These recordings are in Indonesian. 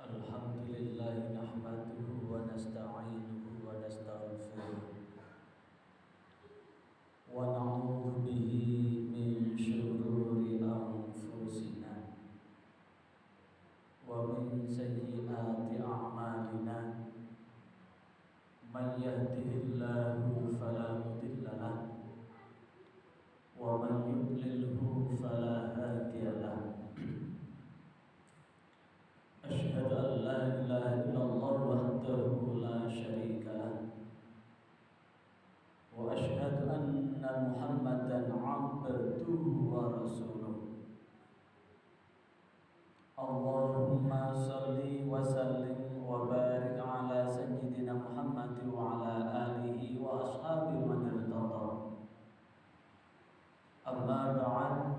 Alhamdulillah nahmaduhu wa nasta'inuhu wa nastaghfiruh wa na'udzu bihi min syururi anfusina wa min sayyiati a'malina. Man yahdihillahu fala mudilla lahu wa man yudlilhu fala hadiya lahu. Asyhadu an la ilaha illallah wahdahu la syarika lah wa asyhadu anna Muhammadan abduhu wa rasuluh. Allahumma salli wa sallim wa barik ala sayyidina Muhammad wa ala alihi wa ashabihi man irtada. Amma ba'd,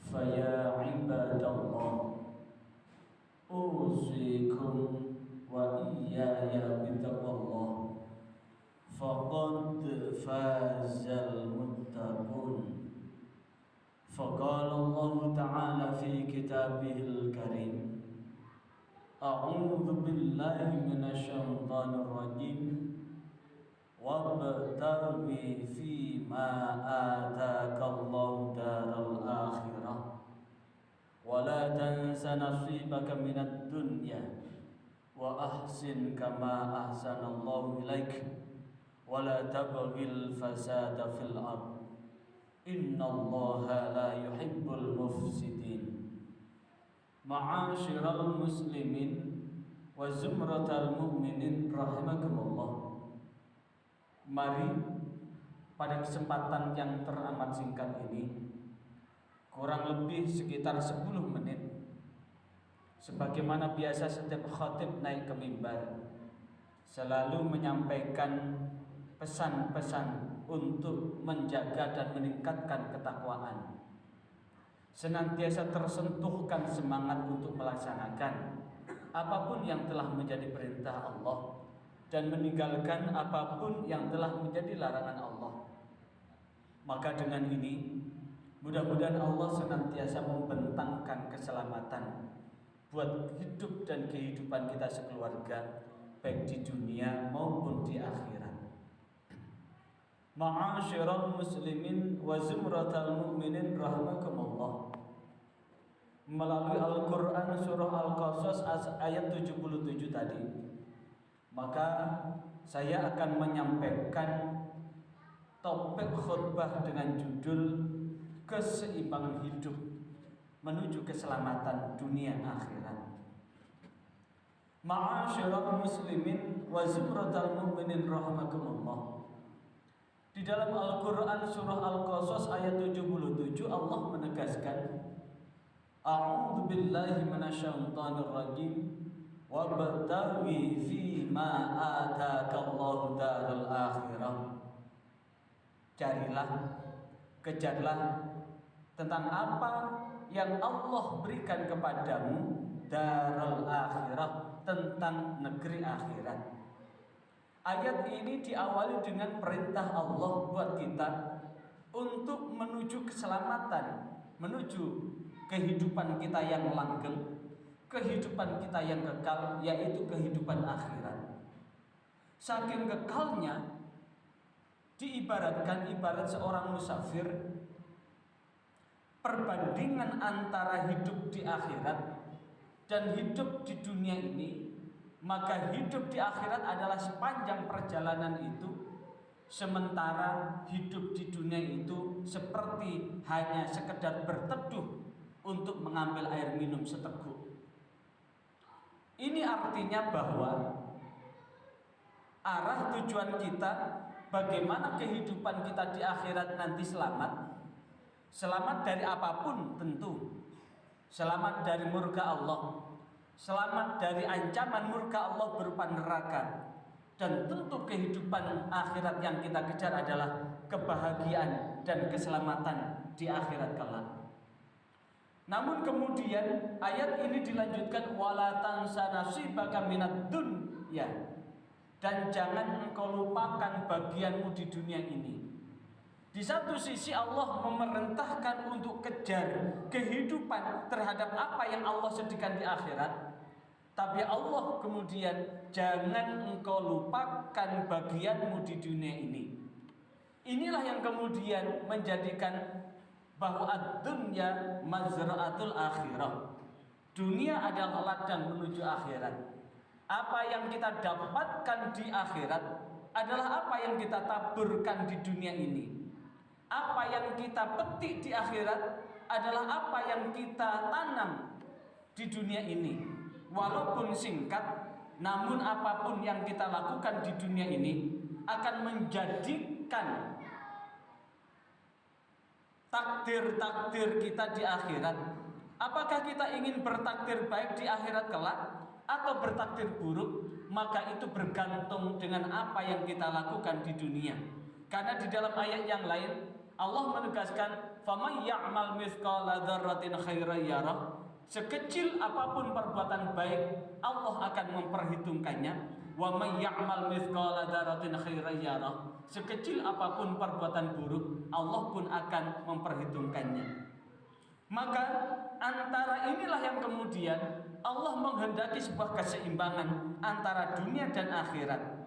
fa ya ibadallah, usikum wa iyaya bitaqwallah, faqad fazal muttaqun. Faqala Allah Ta'ala fi kitabihil karim, a'udzu billahi minasy syaithanir rajim, wabtaghi fima atakallahu daral akhirah wala tansa nasibaka minad dunya wa ahsin kama ahsanallahu ilaik wala tabghil fasada fil ard innallaha la yuhibbul mufsidin. Ma'asyiral muslimin wa zumratal mu'minin rahimakumullah. Mari pada kesempatan yang teramat singkat ini, kurang lebih sekitar 10 menit, sebagaimana biasa setiap khatib naik ke mimbar selalu menyampaikan pesan-pesan untuk menjaga dan meningkatkan ketakwaan, senantiasa tersentuhkan semangat untuk melaksanakan apapun yang telah menjadi perintah Allah dan meninggalkan apapun yang telah menjadi larangan Allah. Maka dengan ini mudah-mudahan Allah senantiasa membentangkan keselamatan buat hidup dan kehidupan kita sekeluarga, baik di dunia maupun di akhirat. Ma'asyiral muslimin wa zumratal mu'minin rahimakumullah. Melalui Al-Quran surah Al-Qasas ayat 77 tadi, maka saya akan menyampaikan topik khutbah dengan judul keseimbangan hidup menuju keselamatan dunia akhirat. Ma'asyiral muslimin wa zumratal mu'minin rahimakumullah. Di dalam Al-Quran surah Al-Qasas ayat 77 Allah menegaskan, a'udzu billahi minasyaitonir rajim, wabtaghi fima atakallahu daral akhirah. Carilah, kejarlah tentang apa yang Allah berikan kepadamu, daral akhirah, tentang negeri akhirat. Ayat ini diawali dengan perintah Allah buat kita untuk menuju keselamatan, menuju kehidupan kita yang langgeng, kehidupan kita yang kekal, yaitu kehidupan akhirat. Saking kekalnya, diibaratkan ibarat seorang musafir. Perbandingan antara hidup di akhirat dan hidup di dunia ini, maka hidup di akhirat adalah sepanjang perjalanan itu, sementara hidup di dunia itu seperti hanya sekedar berteduh untuk mengambil air minum seteguk. Ini artinya bahwa arah tujuan kita, bagaimana kehidupan kita di akhirat nanti selamat. Selamat dari apapun tentu. Selamat dari murka Allah, selamat dari ancaman murka Allah berupa neraka. Dan tentu kehidupan akhirat yang kita kejar adalah kebahagiaan dan keselamatan di akhirat kelak. Namun kemudian ayat ini dilanjutkan, wala tansa nasibaka minad dunya, dan jangan engkau lupakan bagianmu di dunia ini. Di satu sisi Allah memerintahkan untuk kejar kehidupan terhadap apa yang Allah sediakan di akhirat. Tapi Allah kemudian jangan engkau lupakan bagianmu di dunia ini. Inilah yang kemudian menjadikan bahwa ad-dunya mazra'atul akhirah. Dunia adalah ladang menuju akhirat. Apa yang kita dapatkan di akhirat adalah apa yang kita taburkan di dunia ini. Apa yang kita petik di akhirat adalah apa yang kita tanam di dunia ini. Walaupun singkat, namun apapun yang kita lakukan di dunia ini akan menjadikan takdir-takdir kita di akhirat. Apakah kita ingin bertakdir baik di akhirat kelak atau bertakdir buruk? Maka itu bergantung dengan apa yang kita lakukan di dunia. Karena di dalam ayat yang lain Allah menegaskan, "Faman ya'mal mithqala dzarratin khairan yarah." Sekecil apapun perbuatan baik, Allah akan memperhitungkannya. "Wa may ya'mal mithqala dzarratin khairan yarah." Sekecil apapun perbuatan buruk, Allah pun akan memperhitungkannya. Maka antara inilah yang kemudian Allah menghendaki sebuah keseimbangan antara dunia dan akhirat.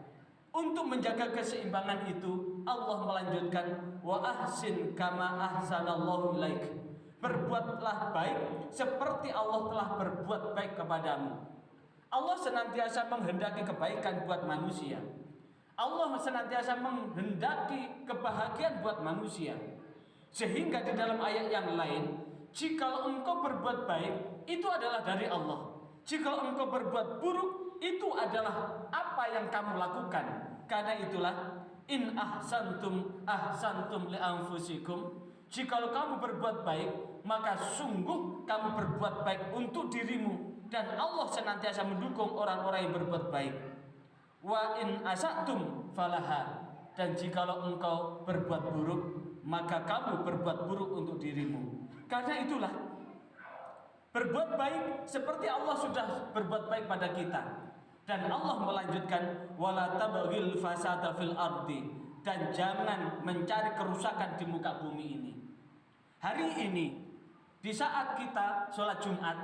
Untuk menjaga keseimbangan itu, Allah melanjutkan, wa ahsin kama ahsanallahu ilaik. Berbuatlah baik seperti Allah telah berbuat baik kepadamu. Allah senantiasa menghendaki kebaikan buat manusia. Allah senantiasa menghendaki kebahagiaan buat manusia. Sehingga di dalam ayat yang lain, jikalau engkau berbuat baik, itu adalah dari Allah. Jikalau engkau berbuat buruk, itu adalah apa yang kamu lakukan. Karena itulah, in ahsantum ahsantum li anfusikum. Jikalau kamu berbuat baik, maka sungguh kamu berbuat baik untuk dirimu. Dan Allah senantiasa mendukung orang-orang yang berbuat baik. Wa in asatum falaha. Dan jikalau engkau berbuat buruk, maka kamu berbuat buruk untuk dirimu. Karena itulah, berbuat baik seperti Allah sudah berbuat baik pada kita. Dan Allah melanjutkan, wala tabghil fasada fil ardi. Dan jangan mencari kerusakan di muka bumi ini. Hari ini, di saat kita sholat Jumat,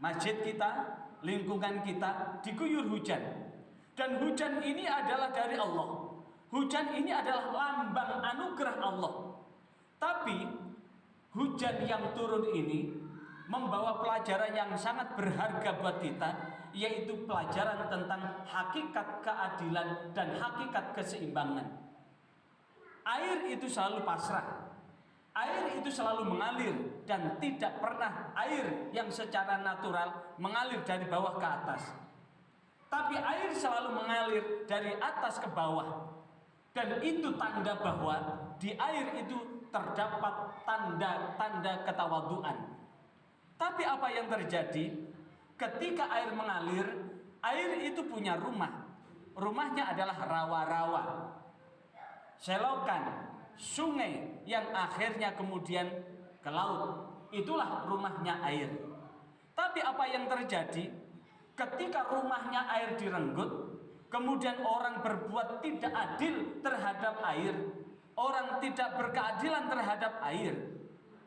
masjid kita, lingkungan kita diguyur hujan. Dan hujan ini adalah dari Allah. Hujan ini adalah lambang anugerah Allah. Tapi hujan yang turun ini membawa pelajaran yang sangat berharga buat kita, yaitu pelajaran tentang hakikat keadilan dan hakikat keseimbangan. Air itu selalu pasrah. Air itu selalu mengalir dan tidak pernah air yang secara natural mengalir dari bawah ke atas. Tapi air selalu mengalir dari atas ke bawah. Dan itu tanda bahwa di air itu terdapat tanda-tanda ketawaduan. Tapi apa yang terjadi ketika air mengalir? Air itu punya rumah. Rumahnya adalah rawa-rawa, selokan, sungai yang akhirnya kemudian ke laut. Itulah rumahnya air. Tapi apa yang terjadi ketika rumahnya air direnggut, kemudian orang berbuat tidak adil terhadap air, orang tidak berkeadilan terhadap air.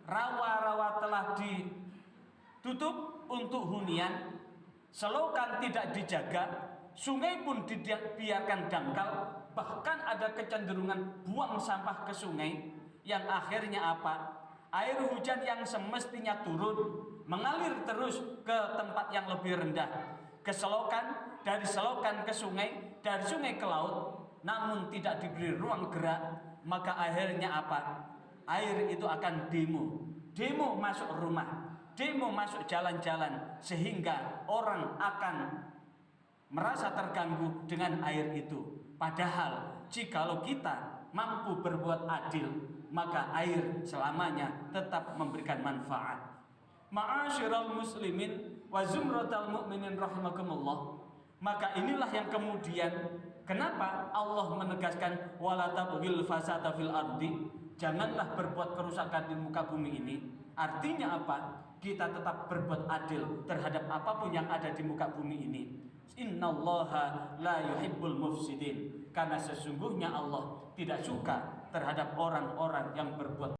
Rawa-rawa telah ditutup untuk hunian, selokan tidak dijaga, sungai pun dibiarkan dangkal. Bahkan ada kecenderungan buang sampah ke sungai, yang akhirnya apa? Air hujan yang semestinya turun mengalir terus ke tempat yang lebih rendah, ke selokan, dari selokan ke sungai, dari sungai ke laut, namun tidak diberi ruang gerak. Maka akhirnya apa? Air itu akan demo masuk rumah, demo masuk jalan-jalan, sehingga orang akan merasa terganggu dengan air itu. Padahal jikalau kita mampu berbuat adil, maka air selamanya tetap memberikan manfaat. Ma'asyiral muslimin wa zumratal mu'minin rahimakumullah. Maka inilah yang kemudian kenapa Allah menegaskan wala tabghil fasada fil ardi. Janganlah berbuat kerusakan di muka bumi ini. Artinya apa? Kita tetap berbuat adil terhadap apapun yang ada di muka bumi ini. Innallaha la yuhibbul mufsidin. Karena sesungguhnya Allah tidak suka terhadap orang-orang yang berbuat